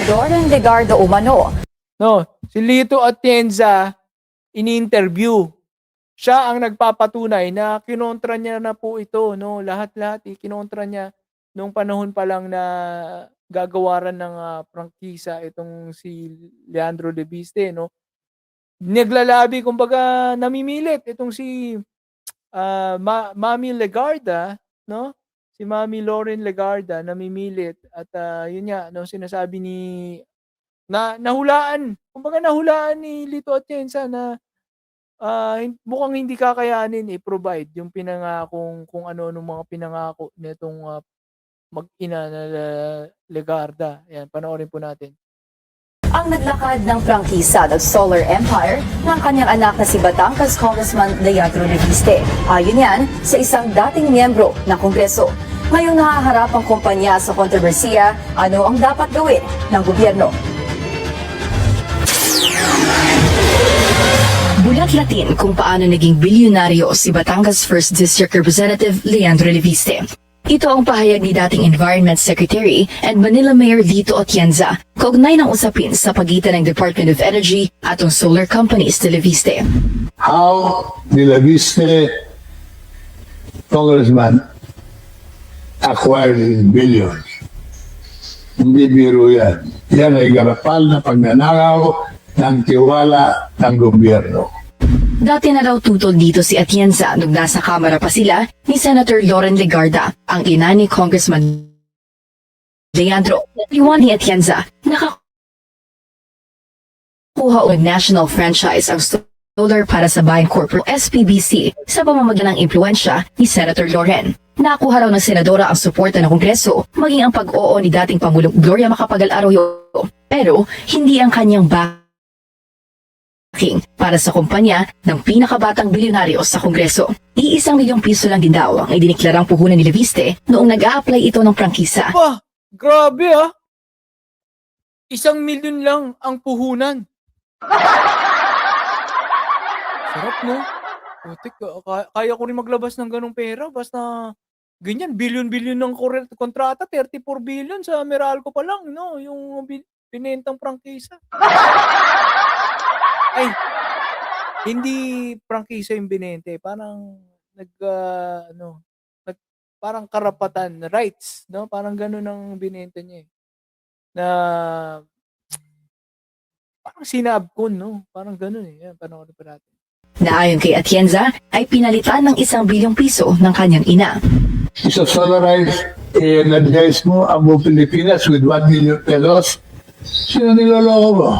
Loren Legarda umano. No, si Lito Atienza, ini-interview. Siya ang nagpapatunay na kinontra niya na po ito, no? Lahat-lahat kinontra niya nung panahon pa lang na gagawaran ng prangkisa itong si Leandro Leviste, no? Naglalabi, kumbaga namimilit itong si Mami Legarda, no? Si Mami Loren Legarda namimilit at yun nga, no, sinasabi ni nahulaan, kumbaga nahulaan ni Lito Atienza na mukhang hindi kakayanin i-provide yung pinangakong kung ano-anong mga pinangako nitong mag-ina na Legarda. Ayan, panoorin po natin. Ang naglakad ng prangkisa ng Solar Empire ng kanyang anak na si Batangas Congressman Leandro Leviste. Ayon yan sa isang dating miyembro ng Kongreso. Ngayong nahaharap ang kumpanya sa kontrobersiya, ano ang dapat gawin ng gobyerno? Bulat-latin kung paano naging bilyonaryo si Batangas 1st District Representative Leandro Leviste. Ito ang pahayag ni dating Environment Secretary and Manila Mayor Lito Atienza kaugnay ng usapin sa pagitan ng Department of Energy at ang solar companies ni Leviste. How the Leviste congressman acquired his billions. Hindi biro yan. Yan ay garapal na pagnanakaw ng tiwala ng gobyerno. Dati na raw tutol dito si Atienza nung nasa kamera pa sila ni Senator Loren Legarda, ang ina ni Congressman Leandro. Iwan ni Atienza, nakakuha o national franchise ang solar para sa Bayan Corp o SPBC sa pamamagitan ng impluensya ni Senator Loren. Nakuha raw ng senadora ang suporta ng Kongreso, maging ang pag-oo ni dating Pangulong Gloria Macapagal Arroyo. Pero hindi ang kanyang para sa kumpanya ng pinakabatang bilyonaryo sa Kongreso. ₱1 milyong lang din daw ang idiniklarang puhunan ni Leviste noong nag-a-apply ito ng prangkisa. Wah, grabe ₱1 milyon lang ang puhunan. Sarap, no? Putik, kaya ko rin maglabas ng ganong pera basta ganyan, bilyon-bilyon ng kontrata, 34 billion sa Meralco pa lang, no? Yung binentang prangkisa. Ay, hindi prangkisa yung binente, parang parang karapatan, rights, no? Parang gano'n ang binenta niya na parang sinabkon, no? Parang gano'n Yan, panoorin pa natin. Na ayon kay Atienza, ay pinalitan ng ₱1 bilyong ng kanyang ina. Isa-solarize, na-advise mo ang buong Pilipinas with 1 million pesos. Sino niloloko mo?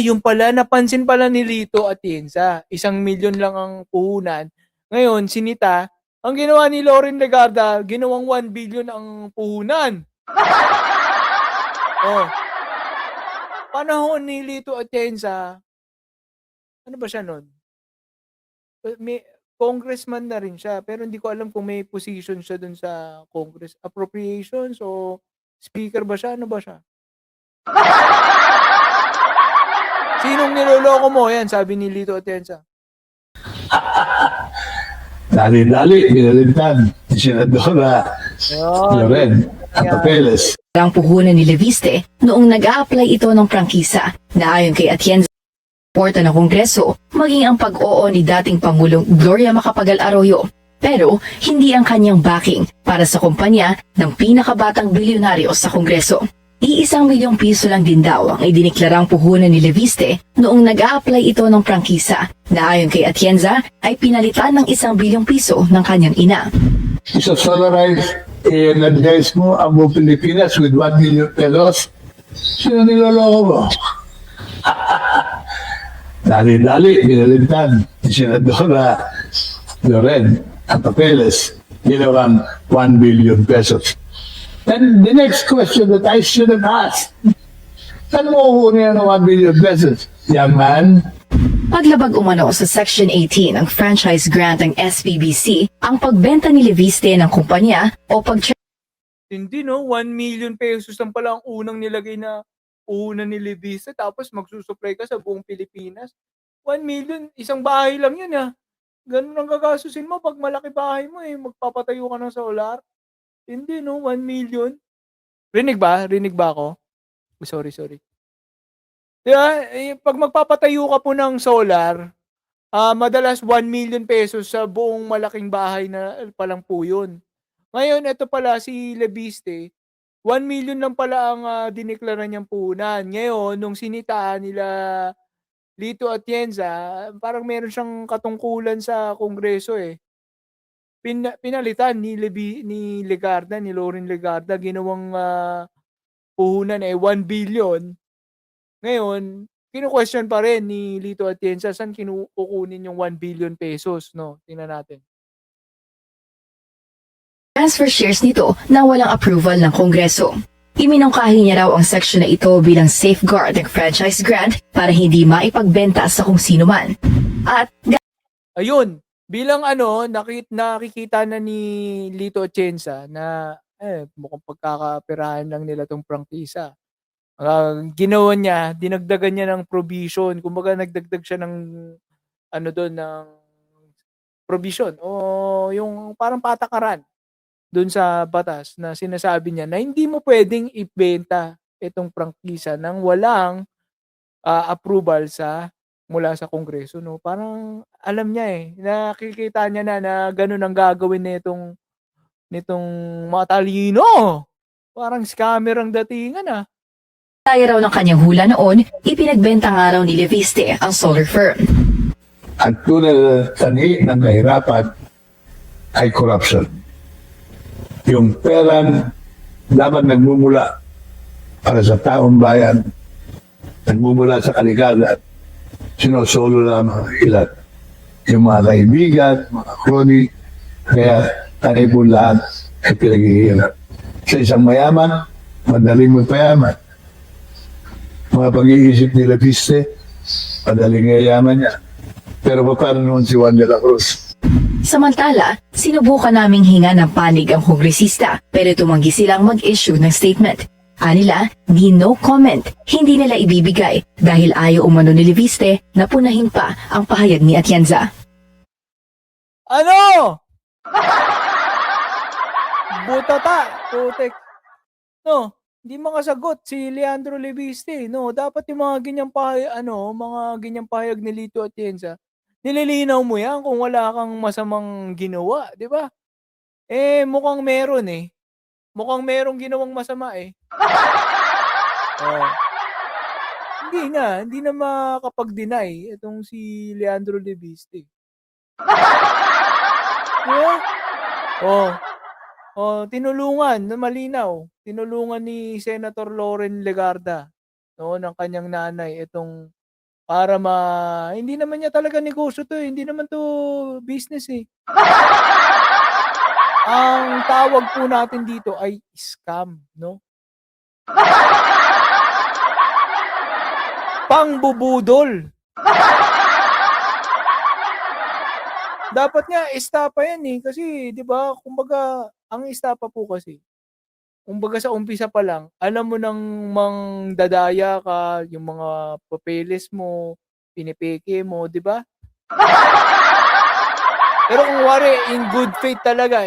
Yung pala, napansin pala ni Lito Atienza, ₱1 milyon lang ang puhunan. Ngayon, sinita, ang ginawa ni Loren Legarda, ginawang 1 billion ang puhunan. Panahon ni Lito Atienza, ano ba siya nun? May congressman na rin siya, pero hindi ko alam kung may position siya dun sa Congress. Appropriations o speaker ba siya? Ano ba siya? Sinong niloloko mo? Yan, sabi ni Lito Atienza. Dali-dali, pinalitan ni Senadora Loren Papeles. Ang puhunan ni Leviste noong nag-a-apply ito ng prangkisa na ayon kay Atienza, suporta ng Kongreso, maging ang pag-oo ni dating Pangulong Gloria Macapagal Arroyo. Pero hindi ang kanyang backing para sa kumpanya ng pinakabatang bilyonaryo sa Kongreso. ₱1 milyong lang din daw ang idiniklarang puhunan ni Leviste noong nag-a-apply ito ng prangkisa na ayon kay Atienza ay pinalitan ng ₱1 bilyong ng kanyang ina. Isa-solarize, na-advise mo ang buong Pilipinas with 1 million pesos. Sino niloloko mo? Dali-dali, pinalitan ni Senadora Loren Papeles. Ginawang 1 billion pesos. And the next question that I should have asked, saan mo kukunin ang 1 billion pesos? Young man? Paglabag umano sa Section 18 ng franchise grant ng SPBC, ang pagbenta ni Leviste ng kumpanya o Hindi, no? 1 million pesos lang pala ang unang nilagay na puhunan ni Leviste, tapos magsusupply ka sa buong Pilipinas. 1 million, isang bahay lang yan Ganun ang gagastusin mo pag malaki bahay mo magpapatayo ka ng solar. Hindi, no? 1 million. Rinig ba? Rinig ba ako? Sorry. Di ba, pag magpapatayo ka po ng solar, madalas 1 million pesos sa buong malaking bahay na pa lang po yun. Ngayon, ito pala si Leviste, 1 million lang pala ang dineklara niyang puhunan. Ngayon, nung sinitaan nila Lito Atienza, parang meron siyang katungkulan sa Kongreso eh. Pinalitan ni Legarda, ni Loren Legarda, ginawang puhunan 1 billion. Ngayon, kino-question pa rin ni Lito Atienza saan kukunin yung 1 billion pesos, no? Tingnan natin. Transfer shares nito na walang approval ng Kongreso. Iminungkahi niya raw ang section na ito bilang safeguard ng franchise grant para hindi maipagbenta sa kung sino man. At Ayun, bilang nakikita na ni Lito Atienza na mukhang pagkakaperahan lang nila tong prangkisa. Ginawa niya, dinagdagan niya ng provision. Kumbaga nagdagdag siya ng ng provision o yung parang patakaran doon sa batas na sinasabi niya na hindi mo pwedeng ibenta itong prangkisa nang walang approval mula sa Kongreso, no? Parang alam niya nakikita niya na ganun ang gagawin nitong matalino. Parang scammer ang datingan. gaya raw ng kanyang hula noon, ipinagbenta nga raw ni Leviste ang solar firm. Ang tunay na sanhi ng kahirapan ay corruption. Yung pera dapat nagmumula para sa taong bayan, nagmumula sa kalikasan, sinosolo na mga ilan. Yung mga kaibigan, mga kroni, kaya tayo po lahat ay pinaghihirap. Sa isang mayaman, madaling magpayaman. Mga pag-iisip ni Leviste, madaling yayaman niya. Pero paano naman si Juan de la Cruz? Samantala, sinubukan naming hinga ng panig ang kongresista pero tumanggi silang mag-issue ng statement. Anila, di no comment, hindi nila ibibigay dahil ayaw umano ni Leviste na punahin pa ang pahayag ni Atienza. Ano? Butata, putek. No, hindi makasagot si Leandro Leviste. No, dapat yung mga ganyang pahayag ni Lito Atienza, nililinaw mo yan kung wala kang masamang ginawa, di ba? Mukhang meron Mukhang merong ginawang masama Oh. Hindi na makapag-deny itong si Leandro Leviste. Diba? Tinulungan na malinaw. Tinulungan ni Senator Loren Legarda ng kanyang nanay itong para hindi naman niya talaga negosyo to hindi naman to business Ang tawag po natin dito ay scam, no? Pangbubudol. Dapat nga estapa yan kasi 'di ba kumbaga ang estapa po kasi kumbaga sa umpisa pa lang alam mo nang mangdadaya ka, yung mga papeles mo, pinipeke mo, 'di ba? Pero kung wari in good faith talaga,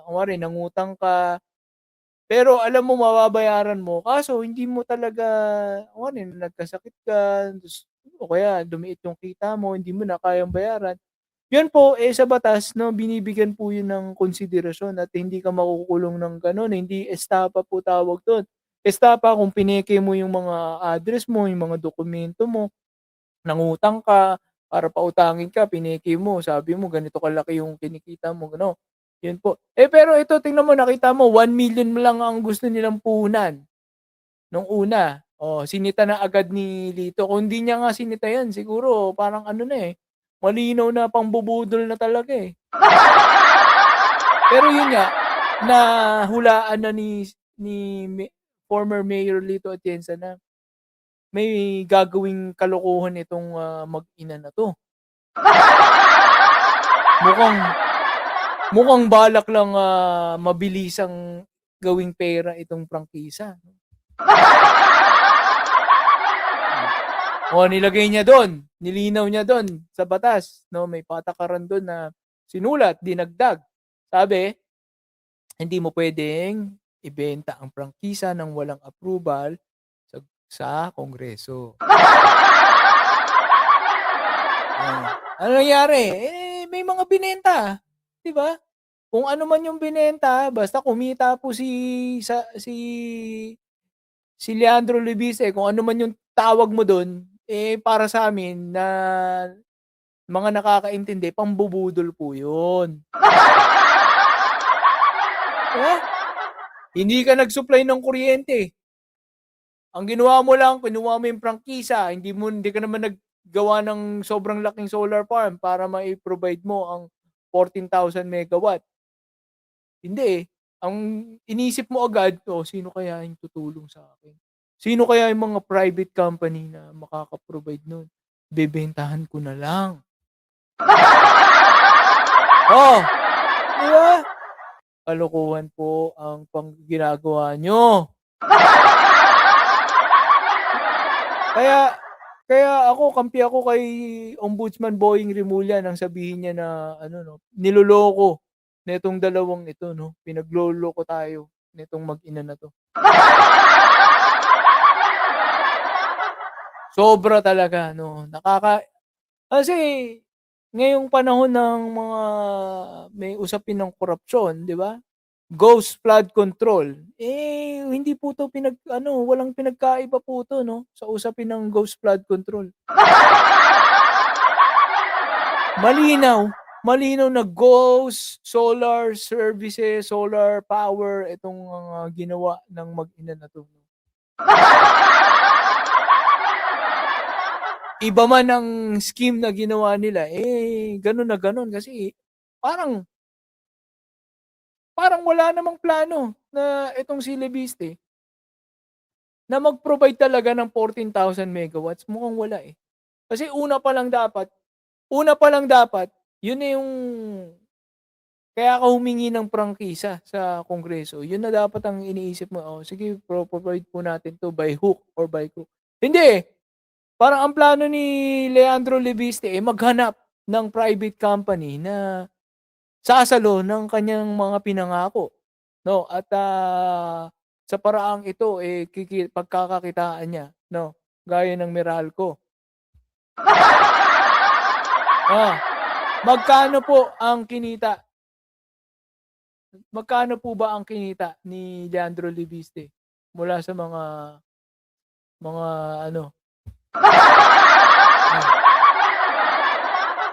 kunwari nangutang ka, pero alam mo mababayaran mo, kaso hindi mo talaga, kunwari nagkasakit ka, o kaya lumiit yung kita mo, hindi mo na kayang bayaran. Yun po, sa batas, no, binibigyan po yun ng konsiderasyon at hindi ka makukulong ng gano'n, hindi estapa po tawag doon. Estapa kung pineke mo yung mga address mo, yung mga dokumento mo, nangutang ka, para pautangin ka, pineke mo, sabi mo ganito kalaki yung kinikita mo, gano. Yun po. Pero ito tingnan mo, nakita mo 1 million lang ang gusto nilang puhunan nung una. Sinita na agad ni Lito. Kung hindi niya nga sinita yan, siguro parang malinaw na pangbubudol na talaga Pero yun nga, nahulaan na ni former Mayor Lito Atienza na may gagawing kalokohan itong mag-ina na to. Mukhang balak lang mabilisang gawing pera itong prangkisa. Nilagay niya doon, nilinaw niya doon sa batas, no, may patakaran doon na sinulat, dinagdag. Sabi, hindi mo pwedeng ibenta ang prangkisa ng walang approval sa Kongreso. Ano nangyari? May mga binenta, 'di ba? Kung ano man yung binenta, basta kumita po si Leandro Lubise, kung ano man yung tawag mo doon, para sa amin na mga nakakaintindi, pambubudol po 'yun. Diba? Hindi ka nag-supply ng kuryente. Ang ginawa mo lang, kinuha mo yung prangkisa, hindi ka naman naggawa ng sobrang laking solar farm para mai-provide mo ang 14,000 megawatt. Hindi eh. Ang inisip mo agad, sino kaya yung tutulong sa akin? Sino kaya yung mga private company na makaka-provide nun? Bebentahan ko na lang. Oh, di ba? Kalokohan po ang ginagawa nyo. Kaya kampi ako kay Ombudsman Boying Rimulya nang sabihin niya na niloloko netong dalawang ito, pinagloloko tayo netong mag-ina na to. Sobra talaga, kasi ngayong panahon ng mga may usapin ng korupsyon, 'di ba? Ghost flood control. Hindi po 'to walang pinagkaiba po 'to, sa usapin ng ghost flood control. Malinaw na ghost solar services, solar power itong mga ginawa ng mag-ina na 'to. Iba man ang scheme na ginawa nila, ganun na ganun kasi parang wala namang plano na itong si Leviste na mag-provide talaga ng 14,000 megawatts. Mukhang wala eh. Kasi una pa lang dapat, yun na yung kaya ka humingi ng prangkisa sa Kongreso. Yun na dapat ang iniisip mo. Sige, provide po natin to by hook or by crook. Hindi eh. Parang ang plano ni Leandro Leviste maghanap ng private company na sasalo ng kanyang mga pinangako. At sa paraang ito, pagkakakitaan niya. Gaya ng Meralco. Magkano po ang kinita? Magkano po ba ang kinita ni Leandro Leviste mula sa mga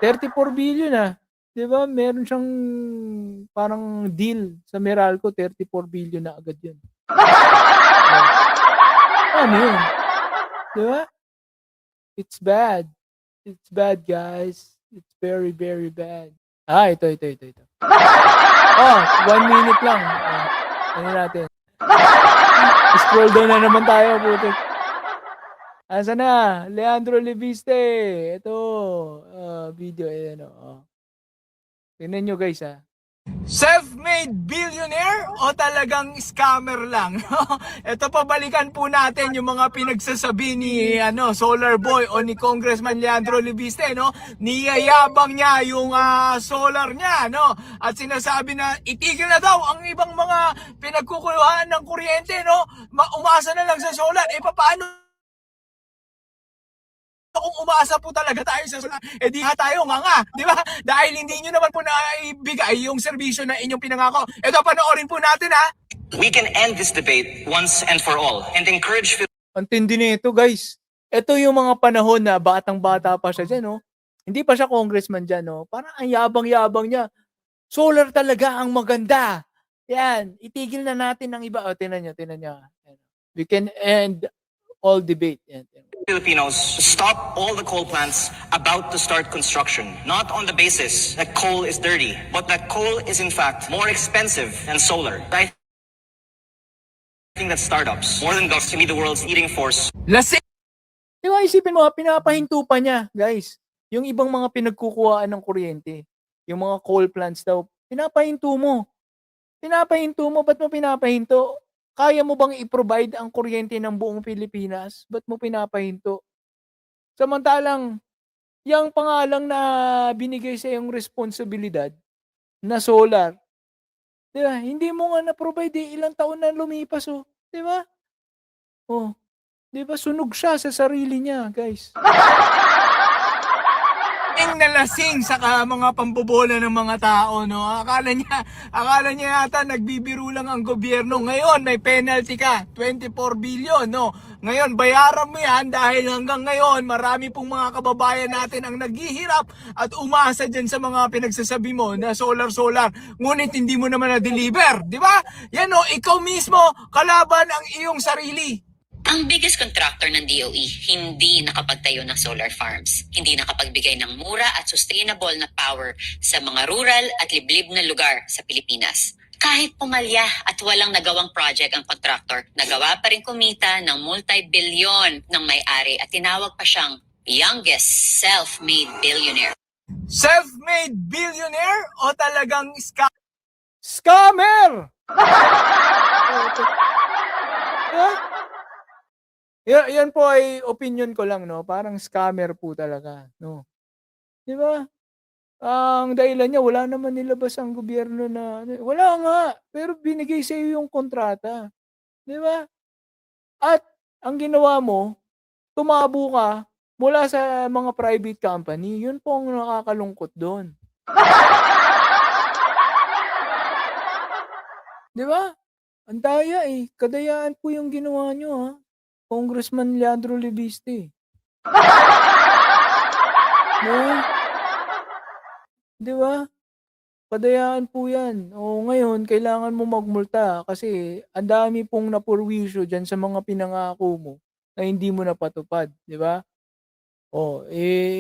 34 billion 'di ba? Meron siyang parang deal sa Meralco, 34 billion na agad 'yun. Ano 'yun? 'Di ba? It's bad. It's bad, guys. It's very, very bad. Ito. 1 minute lang. Ano natin? Scroll down na naman tayo, putik. Asa na? Leandro Leviste. Ito. Video. Tingnan nyo guys Self-made billionaire o talagang scammer lang? Ito pabalikan po natin yung mga pinagsasabi ni Solar Boy o ni Congressman Leandro Leviste, niyayabang niya yung solar niya, at sinasabi na itigil na daw ang ibang mga pinagkukuluhan ng kuryente, umasa na lang sa solar. Paano kung umaasa po talaga tayo sa solar, di tayo nga, di ba? Dahil hindi nyo naman po naibigay yung serbisyo na inyong pinangako. Ito, panoorin po natin We can end this debate once and for all and encourage Ang tindi nito, guys. Ito yung mga panahon na batang-bata pa siya dyan, Hindi pa siya congressman dyan, Parang ang yabang-yabang niya. Solar talaga ang maganda. Yan, itigil na natin ang iba. Tinan niya. We can end all debate. Yan. Filipinos stop all the coal plants about to start construction, not on the basis that coal is dirty, but that coal is in fact more expensive than solar. I think that startups, more than governments, can be the world's leading force. Lasing! Diba, isipin mo, pinapahinto pa niya, guys. Yung ibang mga pinagkukuhaan ng kuryente, yung mga coal plants daw, pinapahinto mo. Ba't mo pinapahinto? Kaya mo bang i-provide ang kuryente ng buong Pilipinas? Ba't mo pinapahinto? Samantalang, yung pangalang na binigay sa iyong responsibilidad na solar, 'Di ba? Hindi mo nga na-provide, eh, ilang taon na lumipas, 'di ba? Oh, 'di ba sunog siya sa sarili niya, guys. Lasing na lasing sa mga pambobola ng mga tao, no? Akala niya yata nagbibiro lang ang gobyerno. Ngayon, may penalty ka, 24 billion, no? Ngayon, bayaran mo yan dahil hanggang ngayon, marami pong mga kababayan natin ang naghihirap at umasa dyan sa mga pinagsasabi mo na solar. Ngunit hindi mo naman na-deliver, di ba? Yan, no? Ikaw mismo, kalaban ang iyong sarili. Ang biggest contractor ng DOE hindi nakapagtayo ng solar farms, hindi nakapagbigay ng mura at sustainable na power sa mga rural at liblib na lugar sa Pilipinas. Kahit pumalya at walang nagawang project ang contractor, nagawa pa rin kumita ng multi-billion ng may-ari at tinawag pa siyang youngest self-made billionaire. Self-made billionaire o talagang scammer? Yan po ay opinion ko lang, no? Parang scammer po talaga, no? 'Di ba? Ang dahilan niya wala naman nilabas ang gobyerno na wala nga, pero binigay sa iyo yung kontrata, 'di ba? At ang ginawa mo, tumabo ka mula sa mga private company. Yun po ang nakakalungkot doon. 'Di ba? Ang daya, eh. Kadayaan po yung ginawa niyo, ha. Congressman Leandro Libiste. 'No? 'Di ba? Kadayaan po 'yan. O ngayon kailangan mo magmulta kasi ang dami pong napurwisyo diyan sa mga pinangako mo na hindi mo napatupad, 'di ba?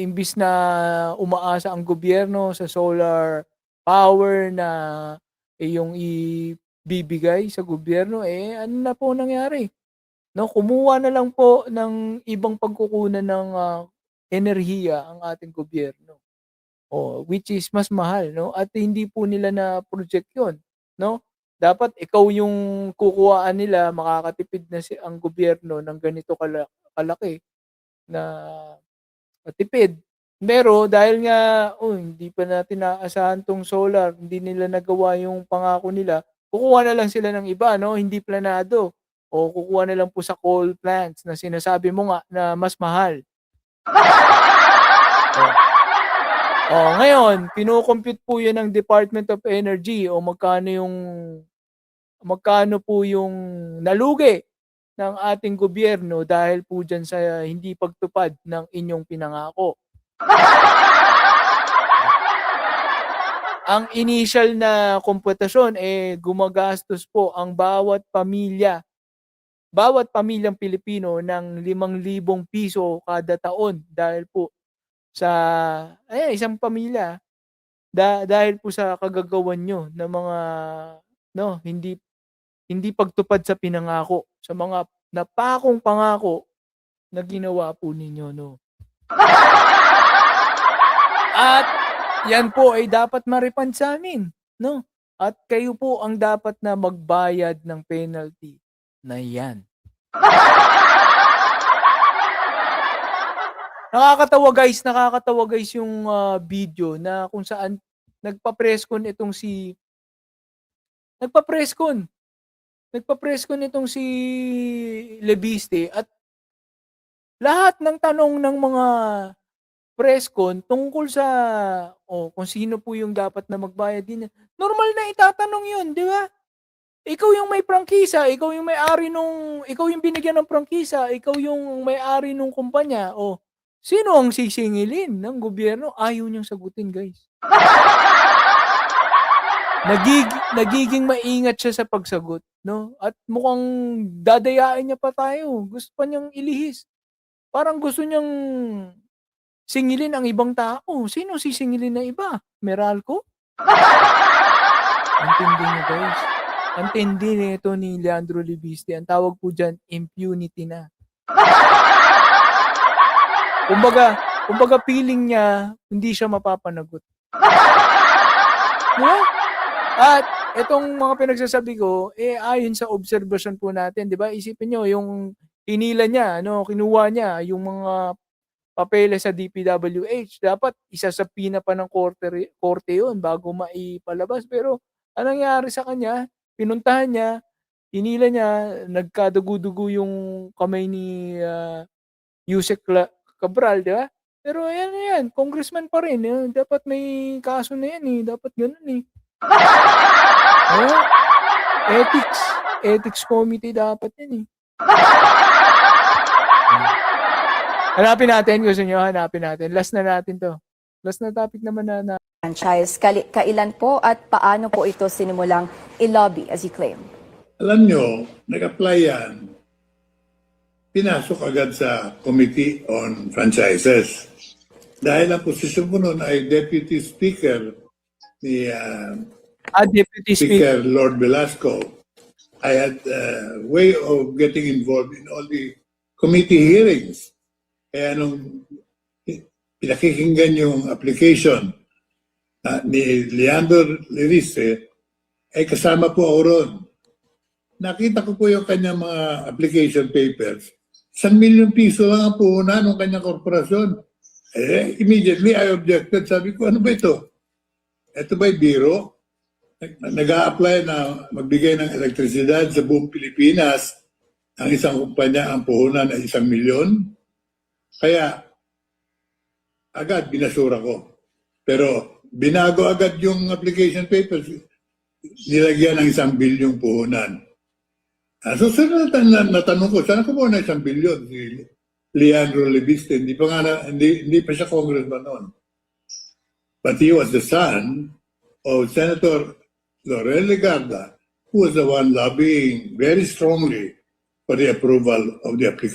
Imbis na umaasa ang gobyerno sa solar power na iyong ibibigay sa gobyerno, ano na po nangyari? No, kumuha na lang po ng ibang pagkukunan ng enerhiya ang ating gobyerno. Which is mas mahal, no? At hindi po nila na-project 'yon, no? Dapat ikaw yung kukuhaan nila, makakatipid na ang gobyerno ng ganito kalaki na tipid. Pero dahil nga, hindi pa natin naasahan 'tong solar, hindi nila nagawa yung pangako nila, kukuha na lang sila ng iba, no? Hindi planado. O kukuha na lang po sa coal plants na sinasabi mo nga na mas mahal. Ngayon, kino-compute po 'yan ng Department of Energy o magkano po yung nalugi ng ating gobyerno dahil po diyan sa hindi pagtupad ng inyong pinangako. Ang initial na komputasyon, gumagastos po ang bawat pamilyang Pilipino ng 5,000 piso kada taon dahil po sa isang pamilya dahil po sa kagagawan nyo ng mga hindi pagtupad sa pinangako, sa mga napakong pangako na ginawa po ninyo, no. At yan po ay dapat ma-refund sa amin, no. At kayo po ang dapat na magbayad ng penalty na yan. Nakakatawa guys yung video na kung saan nagpa-presscon itong si Lebiste at lahat ng tanong ng mga presscon tungkol sa kung sino po yung dapat na magbayad din. Normal na itatanong yun, di ba? Ikaw yung may prangkisa, ikaw yung binigyan ng prangkisa, ikaw yung may-ari nung kumpanya, sino ang sisingilin ng gobyerno? Ayaw niyang sagutin, guys. Nagiging maingat siya sa pagsagot, no? At mukhang dadayain niya pa tayo. Gusto pa niyang ilihis. Parang gusto niyang singilin ang ibang tao. Sino sisingilin na iba? Meralco? Antindi niyo, guys. Antindi nito ni Leandro Libiste. Ang tawag po dyan, impunity na. Kumbaga feeling niya, hindi siya mapapanagot. No? At itong mga pinagsasabi ko, ayon sa obserbasyon po natin, di ba? Isipin nyo, yung hinila niya, kinuha niya yung mga papeles sa DPWH. Dapat isasapina pa ng korte yun bago maipalabas. Pero Anong nangyari sa kanya? Pinuntahan niya, hinila niya, nagkadugo-dugo yung kamay ni Yusek Cabral, di ba? Pero ayan na yan, congressman pa rin. Dapat may kaso na yan eh. Dapat ganun eh. Ethics committee dapat yan eh. Hanapin natin, gusto nyo, hanapin natin. Last na natin to. Last na topic naman na franchise. Kailan po at paano po ito sinimulang i-lobby as you claim? Alam nyo, nag-apply yan. Pinasok agad sa Committee on Franchises. Dahil ang posisyon ko noon ay Deputy Speaker ni Deputy Speaker. Speaker Lord Velasco. I had a way of getting involved in all the committee hearings. Kaya nung pinakikinggan yung application ni Leandro Lerice, ay kasama po ako ron. Nakita ko po yung kanyang mga application papers. 1 million piso lang ang puhunan ng kanyang korporasyon. Immediately I objected. Sabi ko, ano ba ito? Ito ba'y biro? Nag-a-apply na magbigay ng elektrisidad sa buong Pilipinas. Ang isang kumpanya, ang puhunan ay 1 milyon. Kaya, agad binasura ko. Pero binago agad yung application papers. Nilagyan ng 1 bilyong puhunan. So, natanong ko, saan ko po na 1 bilyon? Si Leandro Leviste, hindi pa siya congressman noon. But he was the son of Senator Laurel Legarda, who was the one lobbying very strongly for the approval of the application.